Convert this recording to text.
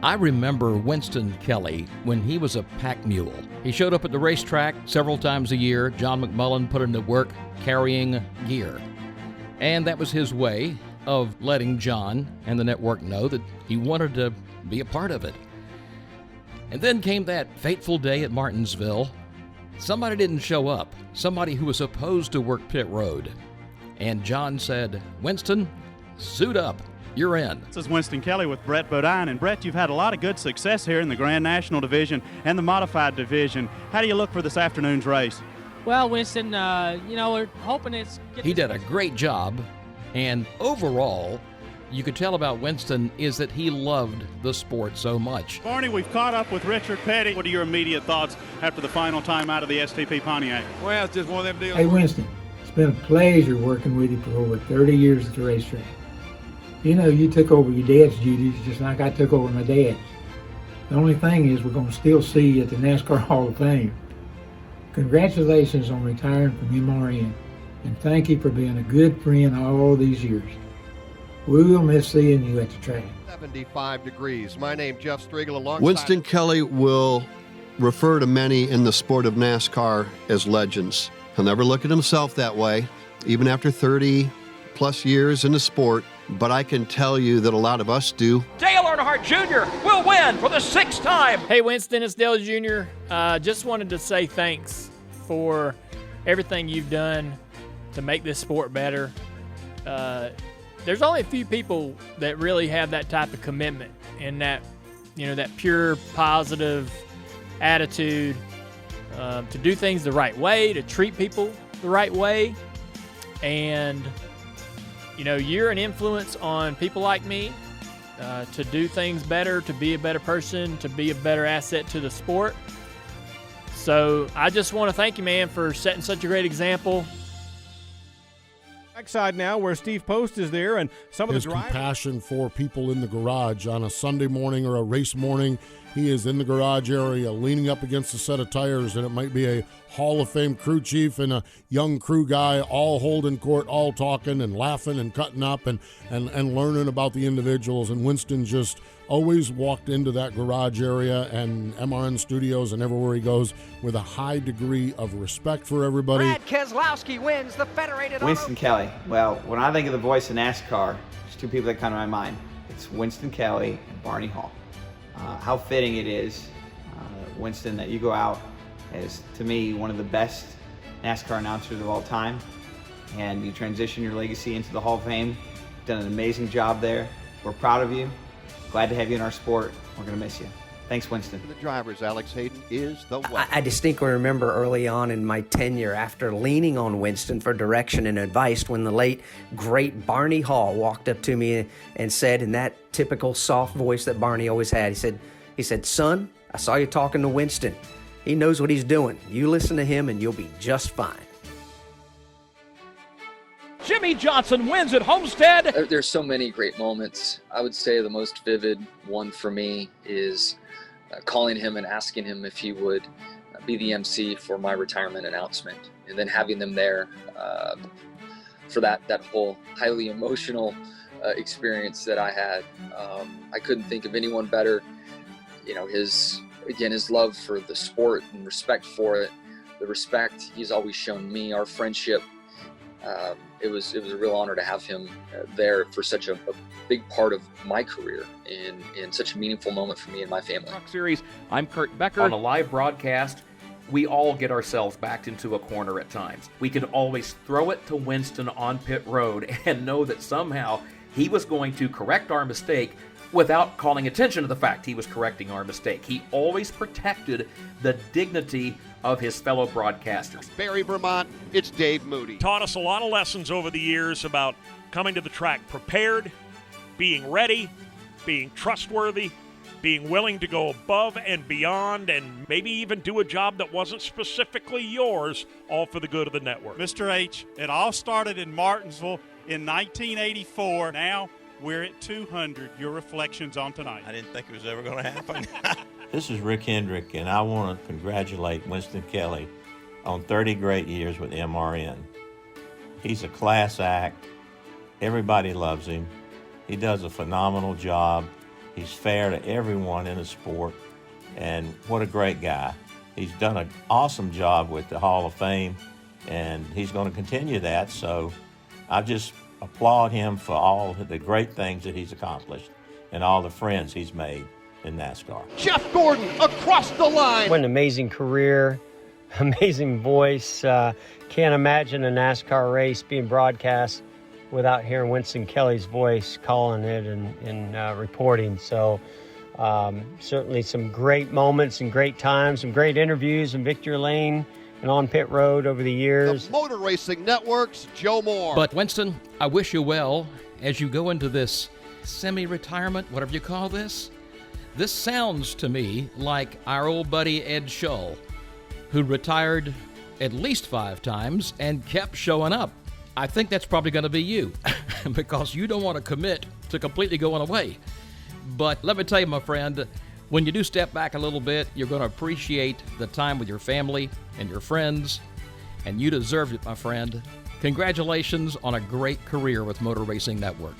I remember Winston Kelley when he was a pack mule. He showed up at the racetrack several times a year. John McMullen put him to work carrying gear. And that was his way of letting John and the network know that he wanted to be a part of it. And then came that fateful day at Martinsville. Somebody didn't show up, somebody who was supposed to work pit road. And John said, "Winston, suit up. You're in." This is Winston Kelley with Brett Bodine. And Brett, you've had a lot of good success here in the Grand National Division and the Modified Division. How do you look for this afternoon's race? Well, Winston, we're hoping He did a great job, and overall, you could tell about Winston is that he loved the sport so much. Barney, we've caught up with Richard Petty. What are your immediate thoughts after the final time out of the STP Pontiac? Well, it's just one of them deals. Hey, Winston, it's been a pleasure working with you for over 30 years at the racetrack. You know, you took over your dad's duties just like I took over my dad's. The only thing is we're going to still see you at the NASCAR Hall of Fame. Congratulations on retiring from MRN, and thank you for being a good friend all these years. We will miss seeing you at the track. 75 degrees. My name, Jeff Striegel, alongside Winston Kelley will refer to many in the sport of NASCAR as legends. He'll never look at himself that way, even after 30 plus years in the sport. But I can tell you that a lot of us do. Dale Earnhardt Jr. will win for the 6th time. Hey, Winston, it's Dale Jr. Just wanted to say thanks for everything you've done to make this sport better. There's only a few people that really have that type of commitment and that, that pure positive attitude to do things the right way, to treat people the right way. And, you're an influence on people like me to do things better, to be a better person, to be a better asset to the sport. So I just want to thank you, man, for setting such a great example. Backside now where Steve Post is there and some of his the drivers. Compassion for people in the garage on a Sunday morning or a race morning. He is in the garage area leaning up against a set of tires, and it might be a Hall of Fame crew chief and a young crew guy all holding court, all talking and laughing and cutting up and learning about the individuals. And Winston just always walked into that garage area and MRN Studios and everywhere he goes with a high degree of respect for everybody. Brad Keselowski wins the Federated Winston Kelley. Well, when I think of the voice of NASCAR, there's two people that come to my mind. It's Winston Kelley and Barney Hall. How fitting it is, Winston, that you go out as, to me, one of the best NASCAR announcers of all time, and you transition your legacy into the Hall of Fame. You've done an amazing job there. We're proud of you. Glad to have you in our sport. We're going to miss you. Thanks, Winston. the drivers, Alex Hayden is the weapon. I distinctly remember early on in my tenure, after leaning on Winston for direction and advice, when the late, great Barney Hall walked up to me and said, in that typical soft voice that Barney always had, he said, "Son, I saw you talking to Winston. He knows what he's doing. You listen to him and you'll be just fine." Jimmy Johnson wins at Homestead. There's so many great moments. I would say the most vivid one for me is calling him and asking him if he would be the MC for my retirement announcement, and then having them there for that whole highly emotional experience that I had. I couldn't think of anyone better. His love for the sport and respect for it, the respect he's always shown me, our friendship. It was a real honor to have him there for such a big part of my career and such a meaningful moment for me and my family. Series, I'm Kurt Becker. On a live broadcast, we all get ourselves backed into a corner at times. We could always throw it to Winston on pit road and know that somehow he was going to correct our mistake without calling attention to the fact he was correcting our mistake. He always protected the dignity of his fellow broadcasters. Barry, Vermont, it's Dave Moody. Taught us a lot of lessons over the years about coming to the track prepared, being ready, being trustworthy, being willing to go above and beyond, and maybe even do a job that wasn't specifically yours, all for the good of the network. Mr. H, it all started in Martinsville in 1984. Now we're at 200. Your reflections on tonight. I didn't think it was ever going to happen. This is Rick Hendrick, and I want to congratulate Winston Kelley on 30 great years with MRN. He's a class act. Everybody loves him. He does a phenomenal job. He's fair to everyone in the sport, and what a great guy. He's done an awesome job with the Hall of Fame, and he's going to continue that. So I just applaud him for all the great things that he's accomplished and all the friends he's made in NASCAR. Jeff Gordon across the line. What an amazing career, amazing voice. Can't imagine a NASCAR race being broadcast without hearing Winston Kelley's voice calling it and reporting. So certainly some great moments and great times, some great interviews in Victory Lane and on pit road over the years. The Motor Racing Network's Joe Moore. But Winston, I wish you well as you go into this semi-retirement, whatever you call this. This sounds to me like our old buddy Ed Shull, who retired at least 5 times and kept showing up. I think that's probably going to be you because you don't want to commit to completely going away. But let me tell you, my friend, when you do step back a little bit, you're going to appreciate the time with your family and your friends, and you deserved it, my friend. Congratulations on a great career with Motor Racing Network.